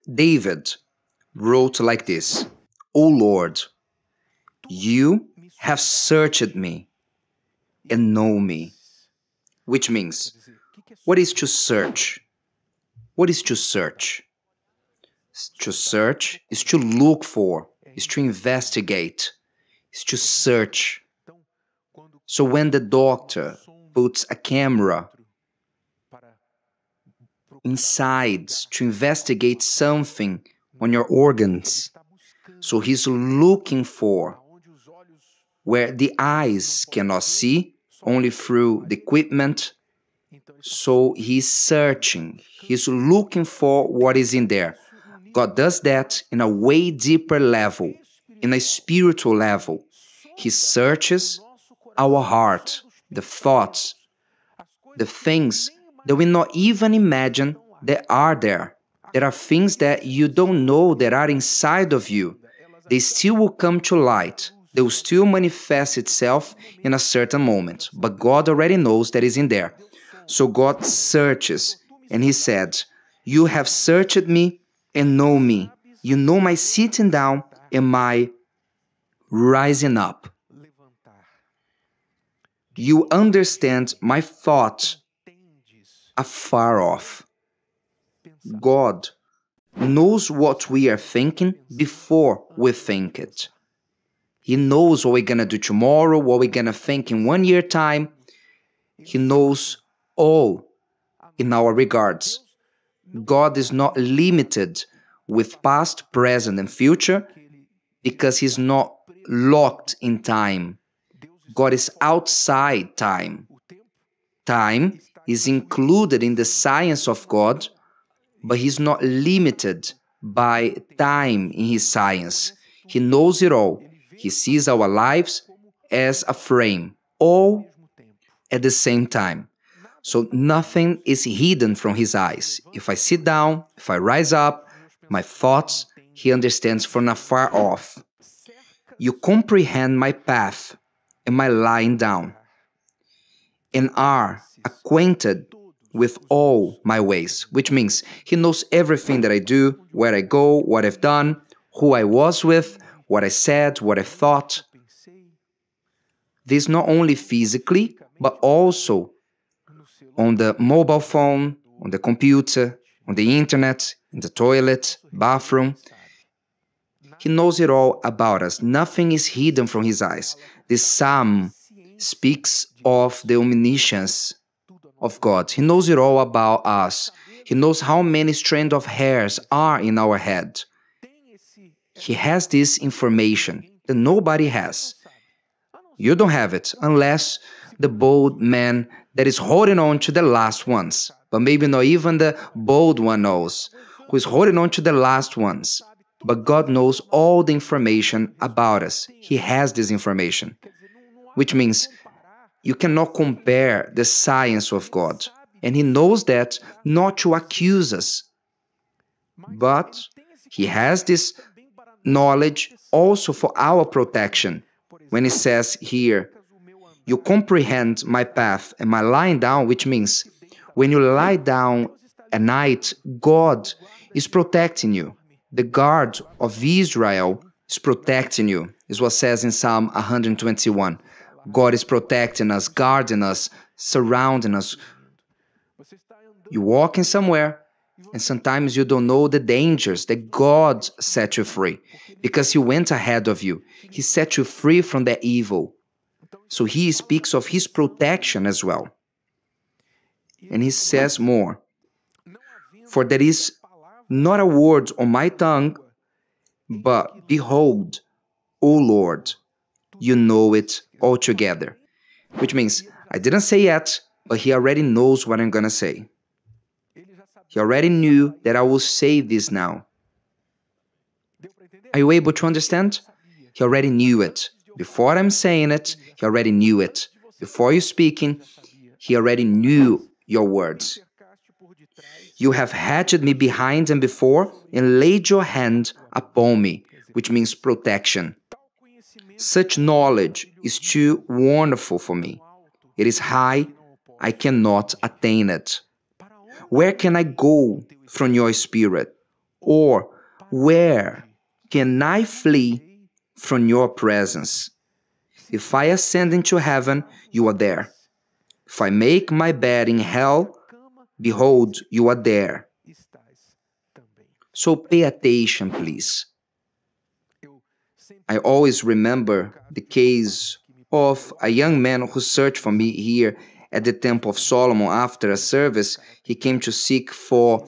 David wrote like this: O Lord, you have searched me and know me. Which means, what is to search? What is to search? To search is to look for, is to investigate, is to search. So when the doctor puts a camera inside to investigate something on your organs, so he's looking for where the eyes cannot see, only through the equipment. So he's searching, he's looking for what is in there. God does that in a way deeper level, in a spiritual level. He searches our heart, the thoughts, the things that we not even imagine that are there. There are things that you don't know that are inside of you. They still will come to light. They will still manifest itself in a certain moment. But God already knows that is in there. So God searches, and He said, you have searched me and know me. You know my sitting down and my rising up. You understand my thought afar off. God knows what we are thinking before we think it. He knows what we're going to do tomorrow, what we're going to think in 1 year time. He knows all in our regards. God is not limited with past, present, and future because He's not locked in time. God is outside time. Time is included in the science of God, but He's not limited by time in His science. He knows it all. He sees our lives as a frame, all at the same time. So nothing is hidden from His eyes. If I sit down, if I rise up, my thoughts, He understands from afar off. You comprehend my path and my lying down, and are acquainted with all my ways, which means He knows everything that I do, where I go, what I've done, who I was with, what I said, what I thought. This not only physically, but also on the mobile phone, on the computer, on the internet, in the toilet, bathroom. He knows it all about us. Nothing is hidden from His eyes. This psalm speaks of the omniscience of God. He knows it all about us. He knows how many strands of hairs are in our head. He has this information that nobody has. You don't have it unless the bold man that is holding on to the last ones. But maybe not even the bold one knows, who is holding on to the last ones. But God knows all the information about us. He has this information. Which means you cannot compare the science of God. And He knows that not to accuse us. But He has this knowledge also for our protection. When He says here, you comprehend my path and my lying down, which means when you lie down at night, God is protecting you. The guard of Israel is protecting you, is what says in Psalm 121. God is protecting us, guarding us, surrounding us. You're walking somewhere, and sometimes you don't know the dangers that God set you free because He went ahead of you. He set you free from the evil. So He speaks of His protection as well. And He says more. For there is not a word on my tongue, but behold, O Lord, you know it altogether. Which means, I didn't say yet, but He already knows what I'm going to say. He already knew that I will say this now. Are you able to understand? He already knew it. Before I'm saying it, He already knew it. Before you're speaking, He already knew your words. You have hedged me behind and before and laid your hand upon me, which means protection. Such knowledge is too wonderful for me. It is high, I cannot attain it. Where can I go from your spirit? Or, where can I flee from your presence? If I ascend into heaven, you are there. If I make my bed in hell, behold, you are there. So pay attention, please. I always remember the case of a young man who searched for me here at the Temple of Solomon after a service. He came to seek for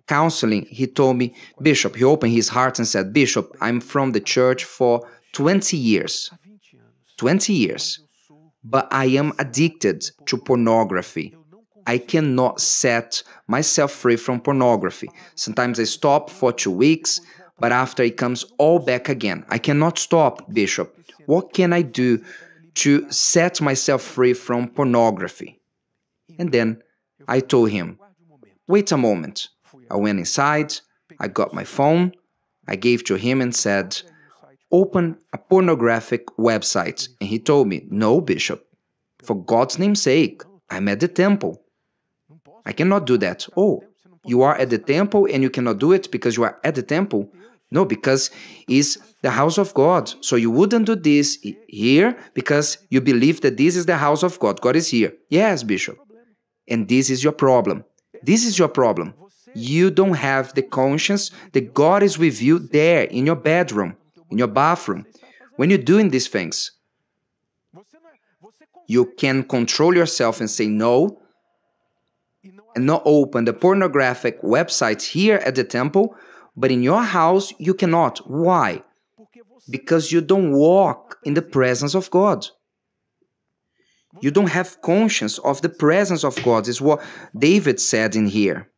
counseling. He told me, Bishop, he opened his heart and said, Bishop, I'm from the church for 20 years. 20 years. But I am addicted to pornography. I cannot set myself free from pornography. Sometimes I stop for 2 weeks, but after it comes all back again. I cannot stop, Bishop. What can I do to set myself free from pornography? And then I told him, wait a moment. I went inside, I got my phone, I gave to him and said, open a pornographic website. And he told me, no, Bishop, for God's name's sake, I'm at the temple. I cannot do that. Oh, you are at the temple and you cannot do it because you are at the temple? No, because it's the house of God. So you wouldn't do this here because you believe that this is the house of God. God is here. Yes, Bishop. And this is your problem. This is your problem. You don't have the conscience that God is with you there in your bedroom, in your bathroom. When you're doing these things, you can control yourself and say no, and not open the pornographic websites here at the temple, but in your house you cannot. Why? Because you don't walk in the presence of God. You don't have conscience of the presence of God, is what David said in here.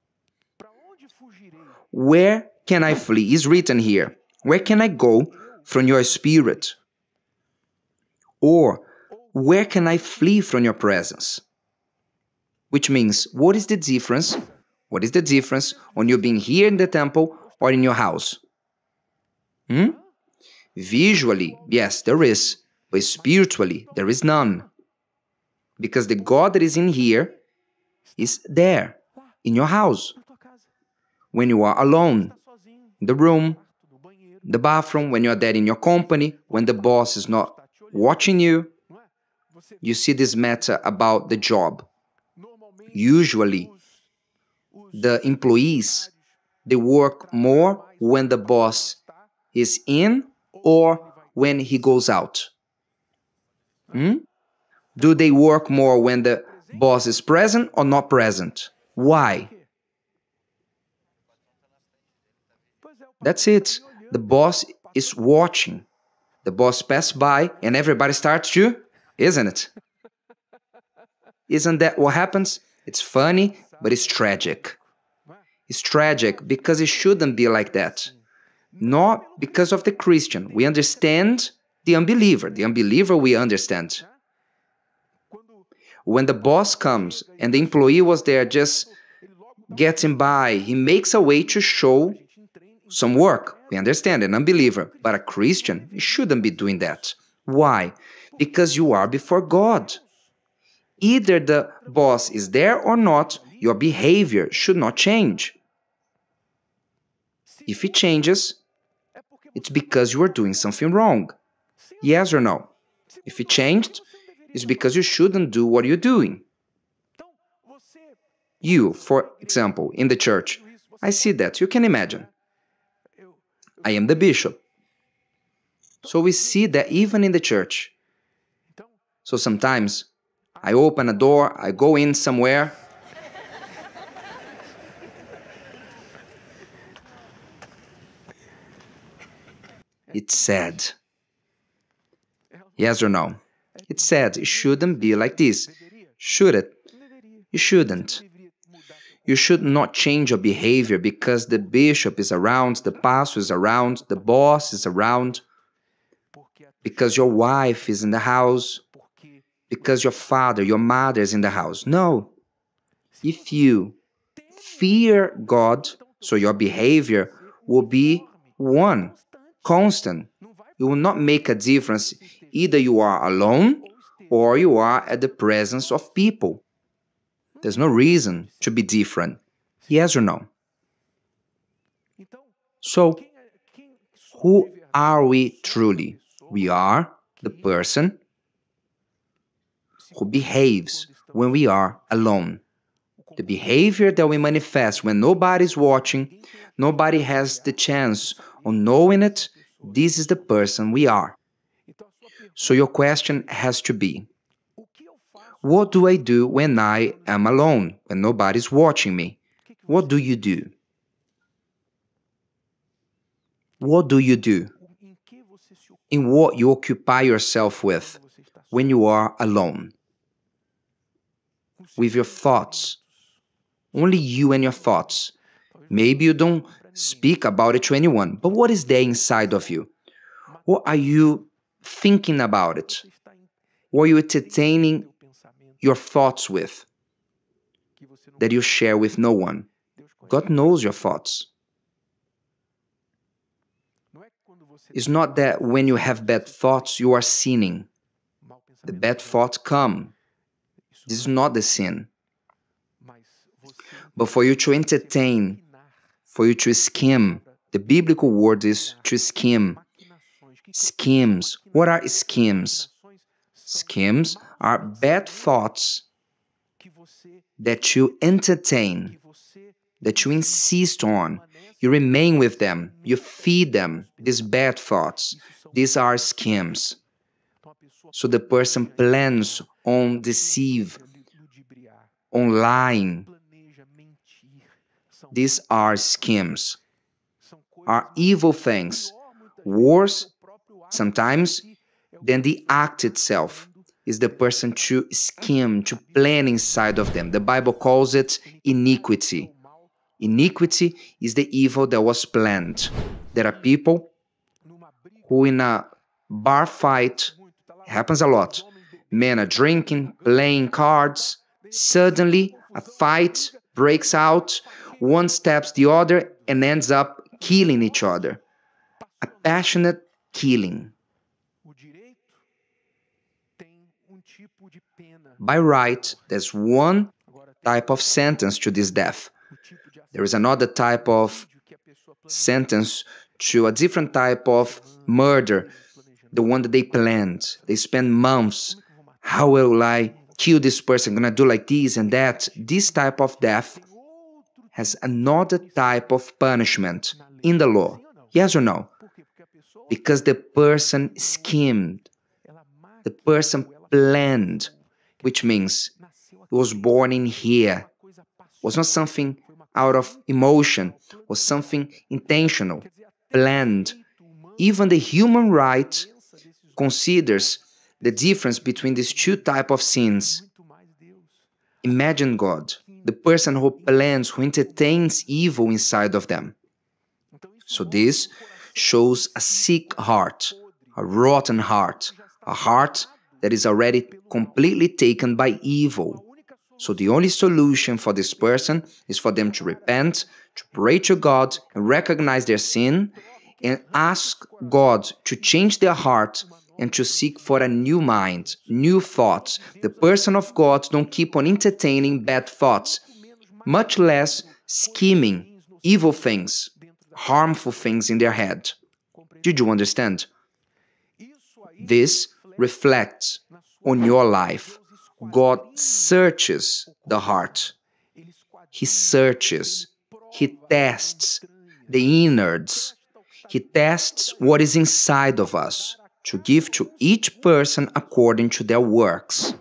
Where can I flee? Is written here. Where can I go from your spirit? Or, where can I flee from your presence? Which means, what is the difference? What is the difference on you being here in the temple or in your house? Visually, yes, there is. But spiritually, there is none. Because the God that is in here is there, in your house. When you are alone, in the room, the bathroom, when you are there in your company, when the boss is not watching you, you see this matter about the job. Usually, the employees, they work more when the boss is in or when he goes out. Do they work more when the boss is present or not present? Why? That's it. The boss is watching. The boss passes by and everybody starts to, isn't it? Isn't that what happens? It's funny, but it's tragic. It's tragic because it shouldn't be like that. Not because of the Christian. We understand the unbeliever. The unbeliever we understand. When the boss comes and the employee was there just getting by, he makes a way to show some work. We understand an unbeliever. But a Christian, you shouldn't be doing that. Why? Because you are before God. Either the boss is there or not, your behavior should not change. If it changes, it's because you are doing something wrong. Yes or no? If it changed, it's because you shouldn't do what you're doing. You, for example, in the church, I see that. You can imagine. I am the bishop. So we see that even in the church. So sometimes I open a door, I go in somewhere. It's sad. Yes or no? It's sad. It shouldn't be like this. Should it? You shouldn't. You should not change your behavior because the bishop is around, the pastor is around, the boss is around, because your wife is in the house, because your father, your mother is in the house. No. If you fear God, so your behavior will be one, constant. It will not make a difference. Either you are alone or you are at the presence of people. There's no reason to be different. Yes or no? So, who are we truly? We are the person who behaves when we are alone. The behavior that we manifest when nobody's watching, nobody has the chance of knowing it, this is the person we are. So your question has to be, what do I do when I am alone, when nobody's watching me? What do you do? What do you do? In what you occupy yourself with when you are alone? With your thoughts. Only you and your thoughts. Maybe you don't speak about it to anyone, but what is there inside of you? What are you thinking about it? What are you entertaining your thoughts with that you share with no one? God knows your thoughts. It's not that when you have bad thoughts, you are sinning. The bad thoughts come. This is not the sin. But for you to entertain, for you to scheme, the biblical word is to scheme. Schemes. What are schemes? Schemes are bad thoughts that you entertain, that you insist on. You remain with them. You feed them, these bad thoughts. These are schemes. So the person plans on deceive, on lying. These are schemes, are evil things, worse sometimes than the act itself. Is the person to scheme, to plan inside of them. The Bible calls it iniquity. Iniquity is the evil that was planned. There are people who in a bar fight, happens a lot, men are drinking, playing cards, suddenly a fight breaks out, one stabs the other and ends up killing each other. A passionate killing. By right, there's one type of sentence to this death. There is another type of sentence to a different type of murder, the one that they planned. They spend months. How will I kill this person? I'm gonna do like this and that. This type of death has another type of punishment in the law. Yes or no? Because the person schemed, the person planned, which means it was born in here. It was not something out of emotion, it was something intentional, planned. Even the human right considers the difference between these two types of sins. Imagine God, the person who plans, who entertains evil inside of them. So this shows a sick heart, a rotten heart, a heart that is already completely taken by evil. So the only solution for this person is for them to repent, to pray to God and recognize their sin and ask God to change their heart and to seek for a new mind, new thoughts. The person of God don't keep on entertaining bad thoughts, much less scheming evil things, harmful things in their head. Did you understand? This reflects on your life. God searches the heart. He searches. He tests the innards. He tests what is inside of us to give to each person according to their works.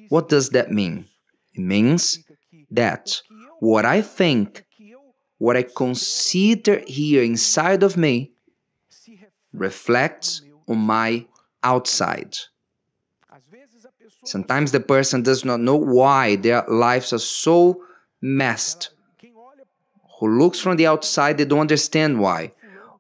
What does that mean? It means that what I think, what I consider here inside of me, reflects on my outside. Sometimes the person does not know why their lives are so messed. Who looks from the outside, they don't understand why.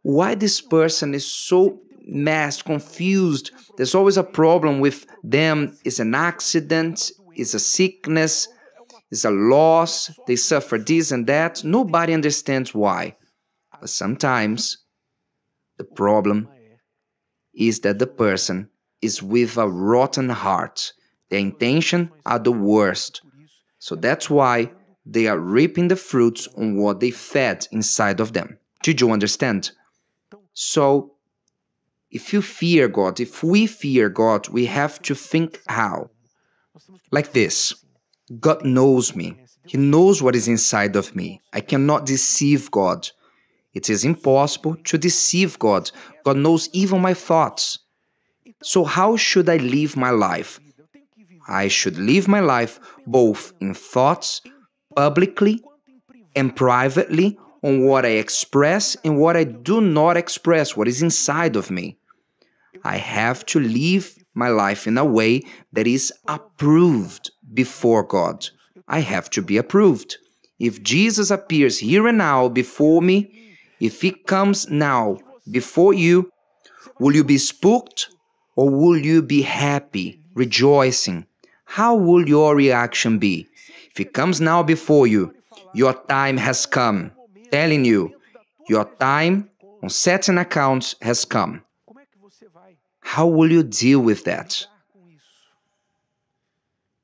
Why this person is so messed, confused. There's always a problem with them. It's an accident, it's a sickness, it's a loss, they suffer this and that. Nobody understands why. But sometimes the problem is that the person is with a rotten heart. Their intentions are the worst. So that's why they are reaping the fruits on what they fed inside of them. Did you understand? So, if you fear God, if we fear God, we have to think how? Like this. God knows me. He knows what is inside of me. I cannot deceive God. It is impossible to deceive God. God knows even my thoughts. So how should I live my life? I should live my life both in thoughts, publicly and privately, on what I express and what I do not express, what is inside of me. I have to live my life in a way that is approved before God. I have to be approved. If Jesus appears here and now before me, if He comes now before you, will you be spooked or will you be happy, rejoicing? How will your reaction be? If He comes now before you, your time has come, telling you, your time on setting accounts has come. How will you deal with that?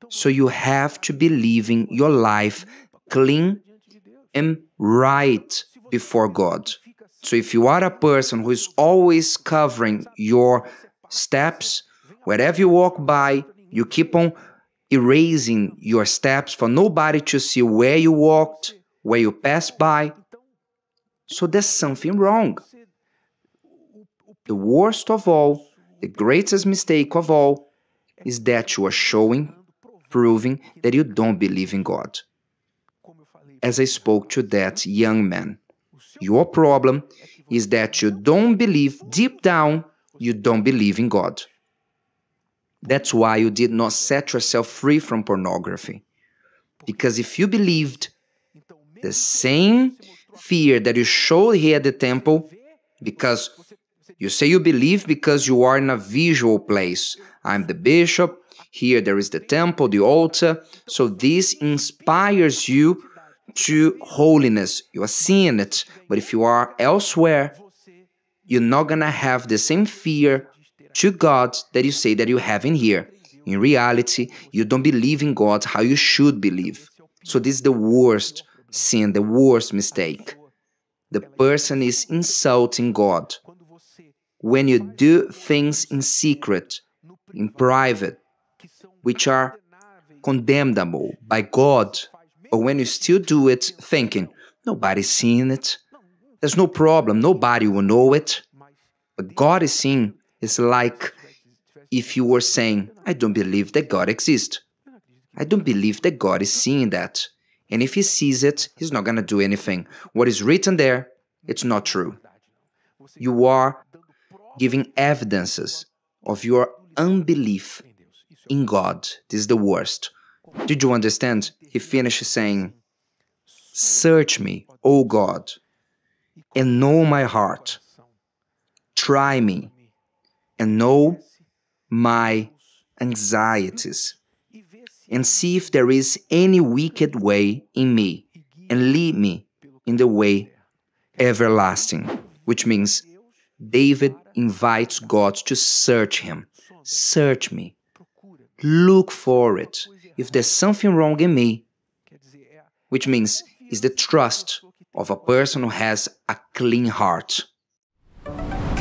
So you have to be living your life clean and right before God. So if you are a person who is always covering your steps, wherever you walk by, you keep on erasing your steps for nobody to see where you walked, where you passed by. So there's something wrong. The worst of all, the greatest mistake of all, is that you are proving that you don't believe in God. As I spoke to that young man, your problem is that you don't believe, deep down, you don't believe in God. That's why you did not set yourself free from pornography. Because if you believed the same fear that you showed here at the temple, because you say you believe because you are in a visual place. I'm the bishop, here there is the temple, the altar, so this inspires you to holiness. You are seeing it, but if you are elsewhere, you're not gonna have the same fear to God that you say that you have in here. In reality, you don't believe in God how you should believe. So this is the worst sin, the worst mistake. The person is insulting God. When you do things in secret, in private, which are condemnable by God, or when you still do it thinking, nobody's seeing it, there's no problem, nobody will know it, but God is seeing. It's like if you were saying, I don't believe that God exists. I don't believe that God is seeing that. And if He sees it, He's not going to do anything. What is written there, it's not true. You are giving evidences of your unbelief in God. This is the worst. Did you understand? He finishes saying, search me, O God, and know my heart. Try me and know my anxieties, and see if there is any wicked way in me, and lead me in the way everlasting. Which means David invites God to search him. Search me. Look for it. If there's something wrong in me, which means it's the trust of a person who has a clean heart.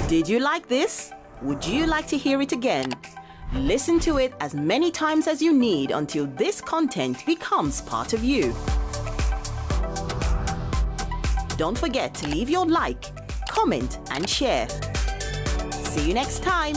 Did you like this? Would you like to hear it again? Listen to it as many times as you need until this content becomes part of you. Don't forget to leave your like, comment and share. See you next time.